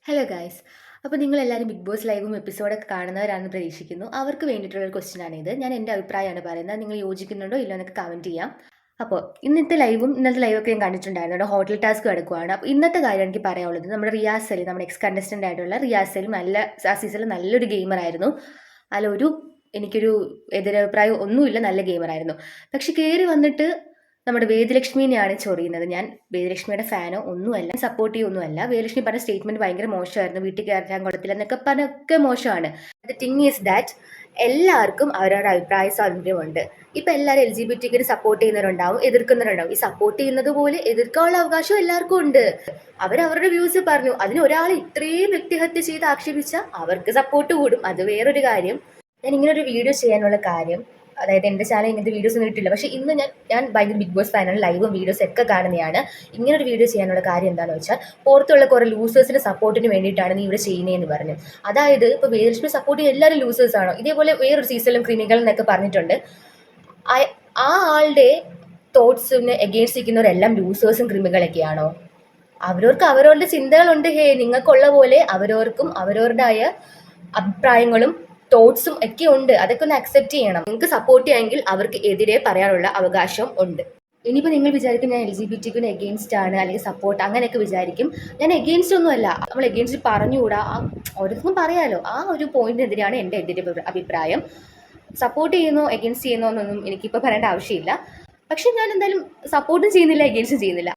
Hello guys. അപ്പോൾ നിങ്ങളെല്ലാവരും big boss ലൈവും എപ്പിസോഡൊക്കെ കാണുന്നവരാണെന്ന് പ്രതീക്ഷിക്കുന്നു. അവർക്ക് വേണ്ടിയിട്ടുള്ളൊരു ക്വസ്റ്റ്യനാണിത്. ഞാൻ എൻ്റെ അഭിപ്രായമാണ് പറയുന്നത്. നിങ്ങൾ യോജിക്കുന്നുണ്ടോ ഇല്ലോ എന്നൊക്കെ കമൻറ്റ് ചെയ്യാം. അപ്പോൾ ഇന്നത്തെ ലൈവൊക്കെ ഞാൻ കണ്ടിട്ടുണ്ടായിരുന്നു. അവിടെ ഹോട്ടൽ ടാസ്ക് കിടക്കുവാണ്. അപ്പോൾ ഇന്നത്തെ കാര്യം എനിക്ക് പറയാനുള്ളത്, നമ്മുടെ റിയാസ് അലി, നമ്മുടെ എക്സ് കണ്ടസ്റ്റൻ്റ് ആയിട്ടുള്ള റിയാസ് അലി ആ സീസണിൽ നല്ലൊരു ഗെയിമറായിരുന്നു. അതിലൊരു എനിക്കൊരു എതിരഭിപ്രായം ഒന്നുമില്ല, നല്ല ഗെയിമറായിരുന്നു. പക്ഷെ കയറി വന്നിട്ട് നമ്മുടെ വേദലക്ഷ്മിനെയാണ് ചൊറിയുന്നത്. ഞാൻ വേദലക്ഷ്മിയുടെ ഫാനോ ഒന്നുമല്ല, സപ്പോർട്ട് ചെയ്യൊന്നുമല്ല. വേദലക്ഷ്മി പറഞ്ഞ സ്റ്റേറ്റ്മെന്റ് ഭയങ്കര മോശമായിരുന്നു. വീട്ടിൽ കയറാൻ കൊടുത്തില്ല എന്നൊക്കെ പറഞ്ഞൊക്കെ മോശമാണ്. ദ തിങ് ഈസ് ദാറ്റ് എല്ലാവർക്കും അവരവരുടെ അഭിപ്രായ സ്വാതന്ത്ര്യമുണ്ട്. ഇപ്പം എല്ലാവരും LGBT സപ്പോർട്ട് ചെയ്യുന്നവരുണ്ടാവും, എതിർക്കുന്നവരുണ്ടാവും. ഈ സപ്പോർട്ട് ചെയ്യുന്നത് പോലെ എതിർക്കാനുള്ള അവകാശം എല്ലാവർക്കും ഉണ്ട്. അവരവരുടെ വ്യൂസ് പറഞ്ഞു. അതിന് ഒരാൾ ഇത്രയും വ്യക്തിഹത്യ ചെയ്ത് ആക്ഷേപിച്ചാൽ അവർക്ക് സപ്പോർട്ട് കൂടും. അത് വേറൊരു കാര്യം. ഞാൻ ഇങ്ങനെ ഒരു വീഡിയോ ചെയ്യാനുള്ള കാര്യം, അതായത് എൻ്റെ ചാനൽ ഇങ്ങനത്തെ വീഡിയോസ് ഒന്നും ഇട്ടില്ല. പക്ഷേ ഇന്ന് ഞാൻ ഭയങ്കര ബിഗ് ബോസ് ഫാനാണ്, ലൈവും വീഡിയോസ് ഒക്കെ കാണുന്നതാണ്. ഇങ്ങനൊരു വീഡിയോ ചെയ്യാനുള്ള കാര്യം എന്താണെന്ന് വെച്ചാൽ, പുറത്തുള്ള കുറേ ലൂസേഴ്സിൻ്റെ സപ്പോർട്ടിന് വേണ്ടിയിട്ടാണ് നീ ഇവിടെ ചെയ്യുന്നതെന്ന് പറഞ്ഞു. അതായത് ഇപ്പോൾ വേദലക്ഷ്മി സപ്പോർട്ട് ചെയ്യുന്ന എല്ലാവരും ലൂസേഴ്സാണോ? ഇതേപോലെ വേറൊരു സീസണിലും ക്രിമിനൽ എന്നൊക്കെ പറഞ്ഞിട്ടുണ്ട്. ആ ആളുടെ തോട്ട്സിന് എഗെയിൻസ്റ്റ് നിൽക്കുന്നവരെല്ലാം ലൂസേഴ്സും ക്രിമികളൊക്കെയാണോ? അവരവർക്ക് അവരവരുടെ ചിന്തകളുണ്ട്. നിങ്ങൾക്കുള്ള പോലെ അവരവർക്കും അവരവരുടേതായ അഭിപ്രായങ്ങളും തോട്ട്സും ഒക്കെ ഉണ്ട്. അതൊക്കെ ഒന്ന് അക്സെപ്റ്റ് ചെയ്യണം. നിങ്ങൾക്ക് സപ്പോർട്ട് ചെയ്യാമെങ്കിൽ അവർക്ക് എതിരെ പറയാനുള്ള അവകാശം ഉണ്ട്. ഇനിയിപ്പോൾ നിങ്ങൾ വിചാരിക്കും ഞാൻ LGBT എഗെയിൻസ്റ്റ് ആണ് അല്ലെങ്കിൽ സപ്പോർട്ട് അങ്ങനെയൊക്കെ വിചാരിക്കും. ഞാൻ എഗെയിൻസ്റ്റ് ഒന്നുമല്ല. നമ്മൾ എഗെയിൻസ്റ്റ് പറഞ്ഞുകൂടാ, ഓരോരുത്തർക്കും പറയാലോ. ആ ഒരു പോയിന്റിനെതിരെയാണ് എൻ്റെ അഭിപ്രായം. സപ്പോർട്ട് ചെയ്യുന്നോ എഗെയിൻസ്റ്റ് ചെയ്യുന്നോ എന്നൊന്നും എനിക്കിപ്പോൾ പറയേണ്ട ആവശ്യമില്ല. പക്ഷെ ഞാൻ എന്തായാലും സപ്പോർട്ടും ചെയ്യുന്നില്ല, എഗെയിൻസ്റ്റും ചെയ്യുന്നില്ല.